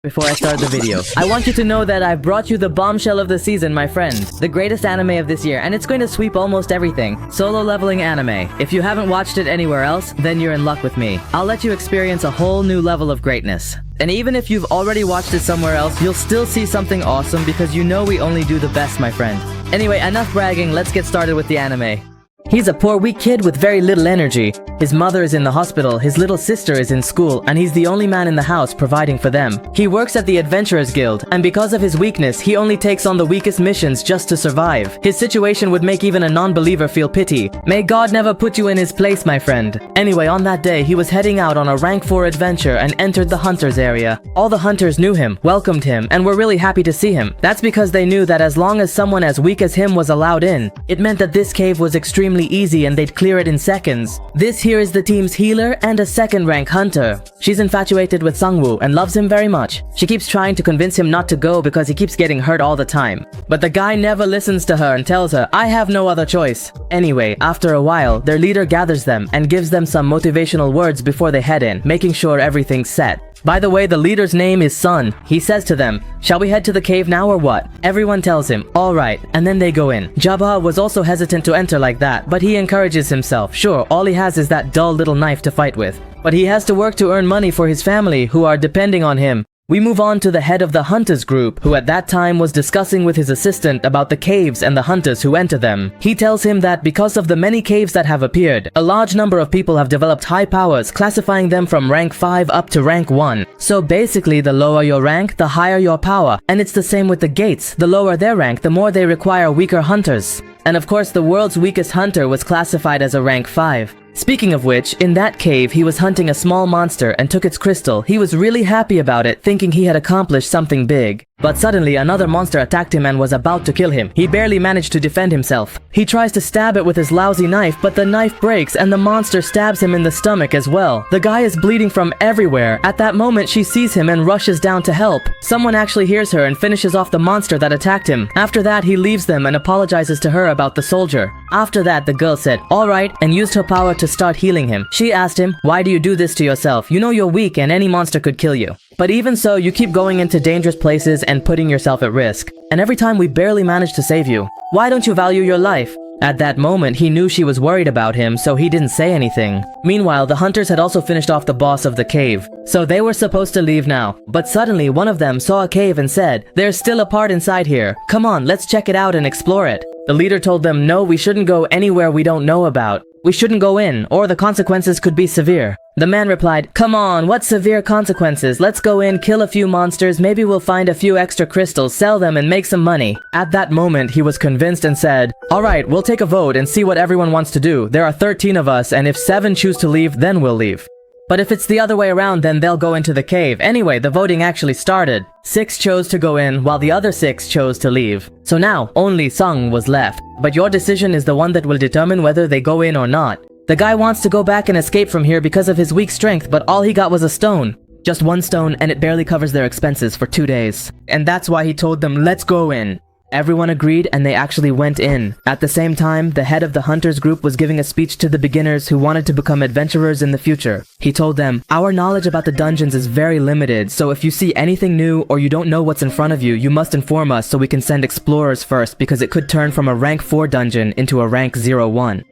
Before I start the video, I want you to know that I've brought you the bombshell of the season, my friend. The greatest anime of this year, and it's going to sweep almost everything. Solo leveling anime. If you haven't watched it anywhere else, then you're in luck with me. I'll let you experience a whole new level of greatness. And even if you've already watched it somewhere else, you'll still see something awesome because you know we only do the best, my friend. Anyway, enough bragging, let's get started with the anime. He's a poor, weak kid with very little energy. His mother is in the hospital, his little sister is in school, and he's the only man in the house providing for them. He works at the Adventurers Guild, and because of his weakness, he only takes on the weakest missions just to survive. His situation would make even a non-believer feel pity. May God never put you in his place, my friend. Anyway, on that day, he was heading out on a rank 4 adventure and entered the hunters area. All the hunters knew him, welcomed him, and were really happy to see him. That's because they knew that as long as someone as weak as him was allowed in, it meant that this cave was extremely easy and they'd clear it in seconds. This here is the team's healer and a second rank hunter. She's infatuated with Sungwoo and loves him very much. She keeps trying to convince him not to go because he keeps getting hurt all the time. But the guy never listens to her and tells her, I have no other choice. Anyway, after a while, their leader gathers them and gives them some motivational words before they head in, making sure everything's set. By the way, the leader's name is Sun. He says to them, shall we head to the cave now or what? Everyone tells him, alright, and then they go in. Jabba was also hesitant to enter like that, but he encourages himself. Sure, all he has is that dull little knife to fight with. But he has to work to earn money for his family, who are depending on him. We move on to the head of the hunters group, who at that time was discussing with his assistant about the caves and the hunters who enter them. He tells him that because of the many caves that have appeared, a large number of people have developed high powers, classifying them from rank 5 up to rank 1. So basically, the lower your rank, the higher your power. And it's the same with the gates. The lower their rank, the more they require weaker hunters. And of course, the world's weakest hunter was classified as a rank 5. Speaking of which, in that cave, he was hunting a small monster and took its crystal. He was really happy about it, thinking he had accomplished something big. But suddenly, another monster attacked him and was about to kill him. He barely managed to defend himself. He tries to stab it with his lousy knife, but the knife breaks and the monster stabs him in the stomach as well. The guy is bleeding from everywhere. At that moment, she sees him and rushes down to help. Someone actually hears her and finishes off the monster that attacked him. After that, he leaves them and apologizes to her about the soldier. After that, the girl said, alright, and used her power to start healing him. She asked him, why do you do this to yourself? You know you're weak and any monster could kill you. But even so, you keep going into dangerous places and putting yourself at risk. And every time we barely manage to save you. Why don't you value your life? At that moment, he knew she was worried about him, so he didn't say anything. Meanwhile, the hunters had also finished off the boss of the cave. So they were supposed to leave now. But suddenly, one of them saw a cave and said, there's still a part inside here. Come on, let's check it out and explore it. The leader told them, no, we shouldn't go anywhere we don't know about. We shouldn't go in, or the consequences could be severe. The man replied, come on, what severe consequences? Let's go in, kill a few monsters, maybe we'll find a few extra crystals, sell them and make some money. At that moment, he was convinced and said, alright, we'll take a vote and see what everyone wants to do. There are 13 of us, and if 7 choose to leave, then we'll leave. But if it's the other way around, then they'll go into the cave. Anyway, the voting actually started. 6 chose to go in, while the other 6 chose to leave. So now, only Sung was left. But your decision is the one that will determine whether they go in or not. The guy wants to go back and escape from here because of his weak strength, but all he got was a stone. Just one stone, and it barely covers their expenses for 2 days. And that's why he told them, let's go in. Everyone agreed and they actually went in. At the same time, the head of the hunters group was giving a speech to the beginners who wanted to become adventurers in the future. He told them, our knowledge about the dungeons is very limited, so if you see anything new or you don't know what's in front of you, you must inform us so we can send explorers first because it could turn from a rank 4 dungeon into a rank 01.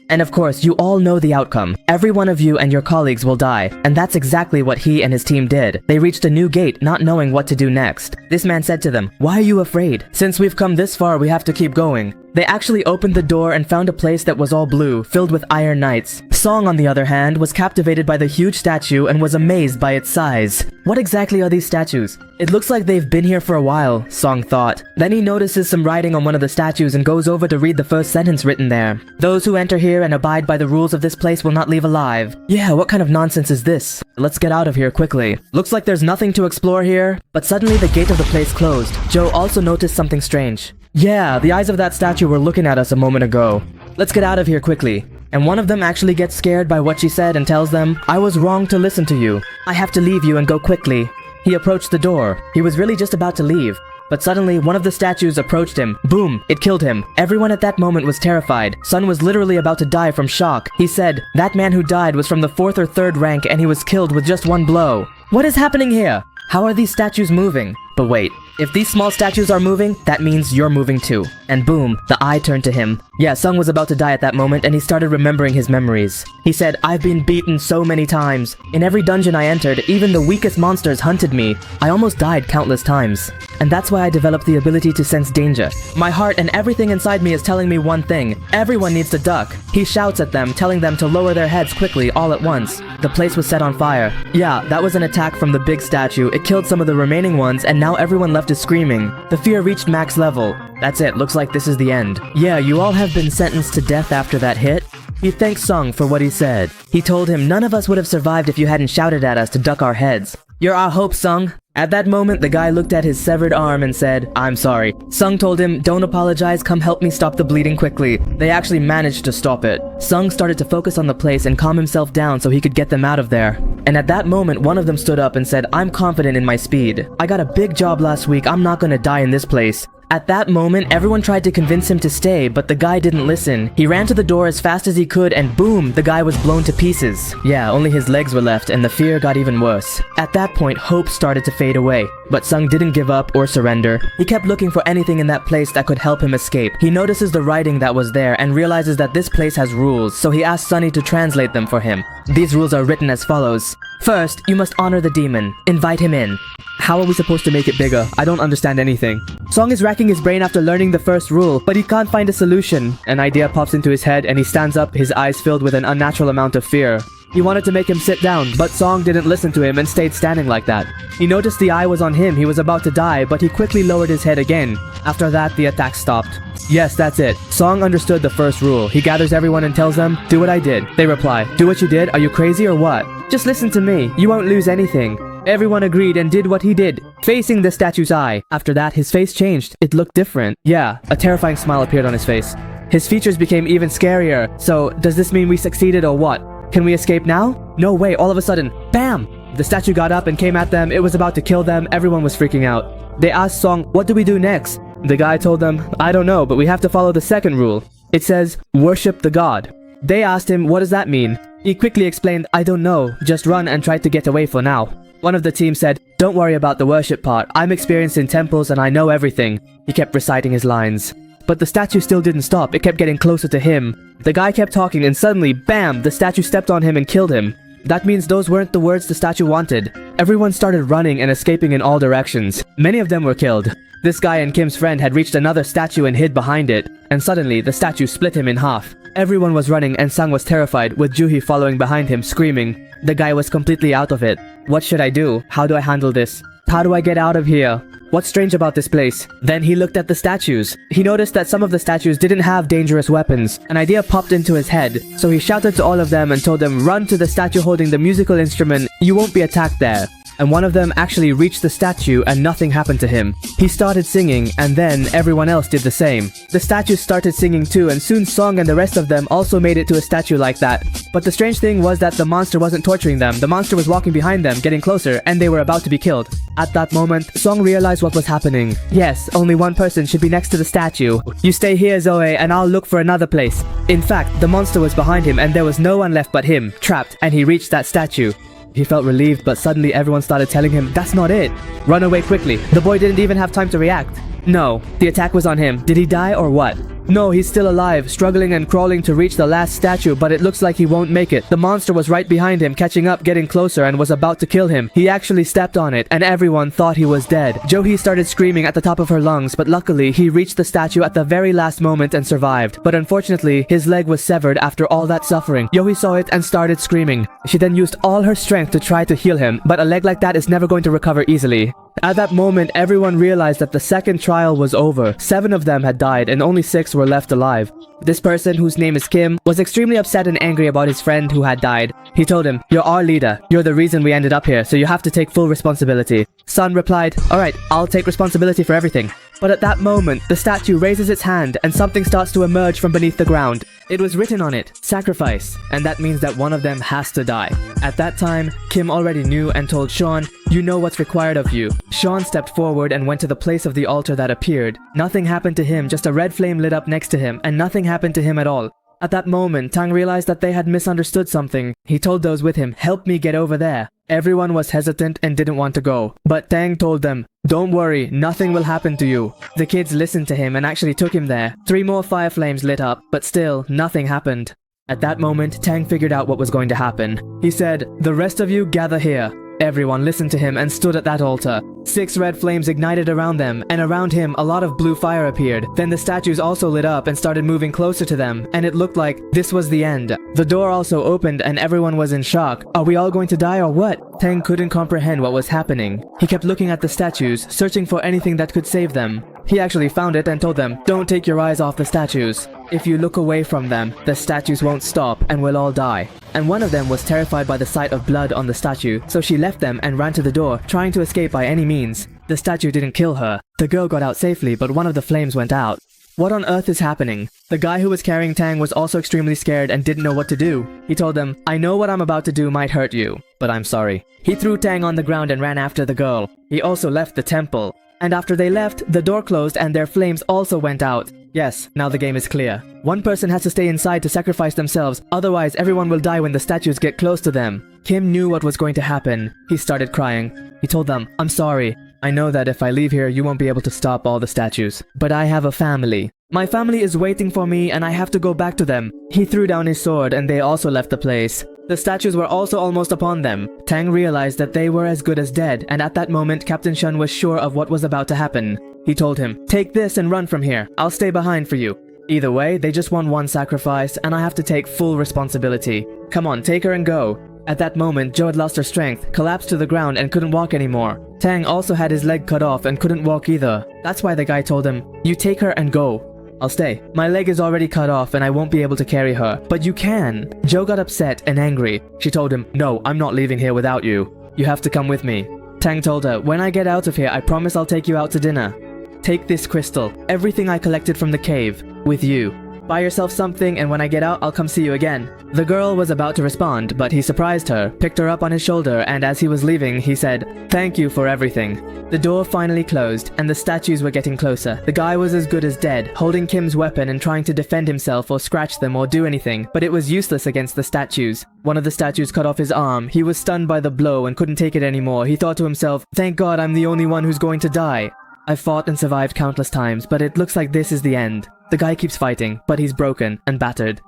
And of course, you all know the outcome. Every one of you and your colleagues will die, and that's exactly what he and his team did. They reached a new gate, not knowing what to do next. This man said to them, why are you afraid? Since we've come this far, we have to keep going. They actually opened the door and found a place that was all blue, filled with iron knights. Song, on the other hand, was captivated by the huge statue and was amazed by its size. What exactly are these statues? It looks like they've been here for a while, Song thought. Then he notices some writing on one of the statues and goes over to read the first sentence written there. Those who enter here and abide by the rules of this place will not leave alive. Yeah, what kind of nonsense is this? Let's get out of here quickly. Looks like there's nothing to explore here. But suddenly the gate of the place closed. Joe also noticed something strange. Yeah, the eyes of that statue were looking at us a moment ago. Let's get out of here quickly. And one of them actually gets scared by what she said and tells them, I was wrong to listen to you. I have to leave you and go quickly. He approached the door. He was really just about to leave. But suddenly, one of the statues approached him. Boom! It killed him. Everyone at that moment was terrified. Sun was literally about to die from shock. He said, that man who died was from the 4th or 3rd rank and he was killed with just one blow. What is happening here? How are these statues moving? But wait, if these small statues are moving, that means you're moving too. And boom, the eye turned to him. Yeah, Sung was about to die at that moment and he started remembering his memories. He said, I've been beaten so many times. In every dungeon I entered, even the weakest monsters hunted me. I almost died countless times. And that's why I developed the ability to sense danger. My heart and everything inside me is telling me one thing. Everyone needs to duck. He shouts at them, telling them to lower their heads quickly all at once. The place was set on fire. Yeah, that was an attack from the big statue. It killed some of the remaining ones and now everyone left is screaming. The fear reached max level. That's it, looks like this is the end. Yeah, you all have been sentenced to death after that hit. He thanked Sung for what he said. He told him none of us would have survived if you hadn't shouted at us to duck our heads. You're our hope, Sung. At that moment, the guy looked at his severed arm and said, I'm sorry. Sung told him, don't apologize, come help me stop the bleeding quickly. They actually managed to stop it. Sung started to focus on the place and calm himself down so he could get them out of there. And at that moment, one of them stood up and said, I'm confident in my speed. I got a big job last week, I'm not gonna die in this place. At that moment, everyone tried to convince him to stay, but the guy didn't listen. He ran to the door as fast as he could and boom, the guy was blown to pieces. Yeah, only his legs were left and the fear got even worse. At that point, hope started to fade away. But Sung didn't give up or surrender. He kept looking for anything in that place that could help him escape. He notices the writing that was there and realizes that this place has rules, so he asks Sunny to translate them for him. These rules are written as follows. First, you must honor the demon. Invite him in. How are we supposed to make it bigger? I don't understand anything. Song is racking his brain after learning the first rule, but he can't find a solution. An idea pops into his head and he stands up, his eyes filled with an unnatural amount of fear. He wanted to make him sit down, but Song didn't listen to him and stayed standing like that. He noticed the eye was on him, he was about to die, but he quickly lowered his head again. After that, the attack stopped. Yes, that's it. Song understood the first rule. He gathers everyone and tells them, do what I did. They reply, do what you did? Are you crazy or what? Just listen to me. You won't lose anything. Everyone agreed and did what he did, facing the statue's eye. After that, his face changed. It looked different. Yeah, a terrifying smile appeared on his face. His features became even scarier. So, does this mean we succeeded or what? Can we escape now? No way, all of a sudden, BAM! The statue got up and came at them. It was about to kill them. Everyone was freaking out. They asked Song, what do we do next? The guy told them, I don't know, but we have to follow the second rule. It says, worship the god. They asked him, what does that mean? He quickly explained, I don't know, just run and try to get away for now. One of the team said, don't worry about the worship part, I'm experienced in temples and I know everything. He kept reciting his lines. But the statue still didn't stop, it kept getting closer to him. The guy kept talking and suddenly, BAM! The statue stepped on him and killed him. That means those weren't the words the statue wanted. Everyone started running and escaping in all directions. Many of them were killed. This guy and Kim's friend had reached another statue and hid behind it. And suddenly, the statue split him in half. Everyone was running and Sang was terrified, with Juhi following behind him, screaming. The guy was completely out of it. What should I do? How do I handle this? How do I get out of here? What's strange about this place? Then he looked at the statues. He noticed that some of the statues didn't have dangerous weapons. An idea popped into his head. So he shouted to all of them and told them, run to the statue holding the musical instrument. You won't be attacked there. And one of them actually reached the statue and nothing happened to him. He started singing and then everyone else did the same. The statues started singing too and soon Song and the rest of them also made it to a statue like that. But the strange thing was that the monster wasn't torturing them. The monster was walking behind them, getting closer, and they were about to be killed. At that moment, Song realized what was happening. Yes, only one person should be next to the statue. You stay here, Zoe, and I'll look for another place. In fact, the monster was behind him and there was no one left but him, trapped, and he reached that statue. He felt relieved, but suddenly everyone started telling him, that's not it. Run away quickly. The boy didn't even have time to react. No, the attack was on him. Did he die or what? No, he's still alive, struggling and crawling to reach the last statue, but it looks like he won't make it. The monster was right behind him, catching up, getting closer, and was about to kill him. He actually stepped on it, and everyone thought he was dead. Johi started screaming at the top of her lungs, but luckily, he reached the statue at the very last moment and survived. But unfortunately, his leg was severed after all that suffering. Johi saw it and started screaming. She then used all her strength to try to heal him, but a leg like that is never going to recover easily. At that moment, everyone realized that the second trial was over. 7 of them had died and only 6 were left alive. This person, whose name is Kim, was extremely upset and angry about his friend who had died. He told him, you're our leader. You're the reason we ended up here, so you have to take full responsibility. Sun replied, alright, I'll take responsibility for everything. But at that moment, the statue raises its hand and something starts to emerge from beneath the ground. It was written on it, sacrifice, and that means that one of them has to die. At that time, Kim already knew and told Sean, you know what's required of you. Sean stepped forward and went to the place of the altar that appeared. Nothing happened to him, just a red flame lit up next to him, and nothing happened to him at all. At that moment, Tang realized that they had misunderstood something. He told those with him, "Help me get over there." Everyone was hesitant and didn't want to go. But Tang told them, "Don't worry, nothing will happen to you." The kids listened to him and actually took him there. 3 more fire flames lit up, but still, nothing happened. At that moment, Tang figured out what was going to happen. He said, "The rest of you gather here." Everyone listened to him and stood at that altar. 6 red flames ignited around them, and around him a lot of blue fire appeared. Then the statues also lit up and started moving closer to them, and it looked like this was the end. The door also opened and everyone was in shock. Are we all going to die or what? Tang couldn't comprehend what was happening. He kept looking at the statues, searching for anything that could save them. He actually found it and told them, "Don't take your eyes off the statues. If you look away from them, the statues won't stop and we'll all die." And one of them was terrified by the sight of blood on the statue, so she left them and ran to the door, trying to escape by any means. The statue didn't kill her. The girl got out safely, but one of the flames went out. What on earth is happening? The guy who was carrying Tang was also extremely scared and didn't know what to do. He told them, "I know what I'm about to do might hurt you, but I'm sorry." He threw Tang on the ground and ran after the girl. He also left the temple. And after they left, the door closed and their flames also went out. Yes, now the game is clear. One person has to stay inside to sacrifice themselves, otherwise everyone will die when the statues get close to them. Kim knew what was going to happen. He started crying. He told them, "I'm sorry. I know that if I leave here, you won't be able to stop all the statues. But I have a family. My family is waiting for me and I have to go back to them." He threw down his sword and they also left the place. The statues were also almost upon them. Tang realized that they were as good as dead, and at that moment Captain Shun was sure of what was about to happen. He told him, "Take this and run from here. I'll stay behind for you. Either way, they just want one sacrifice, and I have to take full responsibility. Come on, take her and go." At that moment, Jo had lost her strength, collapsed to the ground and couldn't walk anymore. Tang also had his leg cut off and couldn't walk either. That's why the guy told him, "You take her and go. I'll stay. My leg is already cut off and I won't be able to carry her." "But you can." Jo got upset and angry. She told him, "No, I'm not leaving here without you. You have to come with me." Tang told her, "When I get out of here, I promise I'll take you out to dinner. Take this crystal, everything I collected from the cave, with you. Buy yourself something and when I get out, I'll come see you again." The girl was about to respond, but he surprised her, picked her up on his shoulder, and as he was leaving, he said, "Thank you for everything." The door finally closed, and the statues were getting closer. The guy was as good as dead, holding Kim's weapon and trying to defend himself or scratch them or do anything, but it was useless against the statues. One of the statues cut off his arm. He was stunned by the blow and couldn't take it anymore. He thought to himself, "Thank God I'm the only one who's going to die. I've fought and survived countless times, but it looks like this is the end." The guy keeps fighting, but he's broken and battered.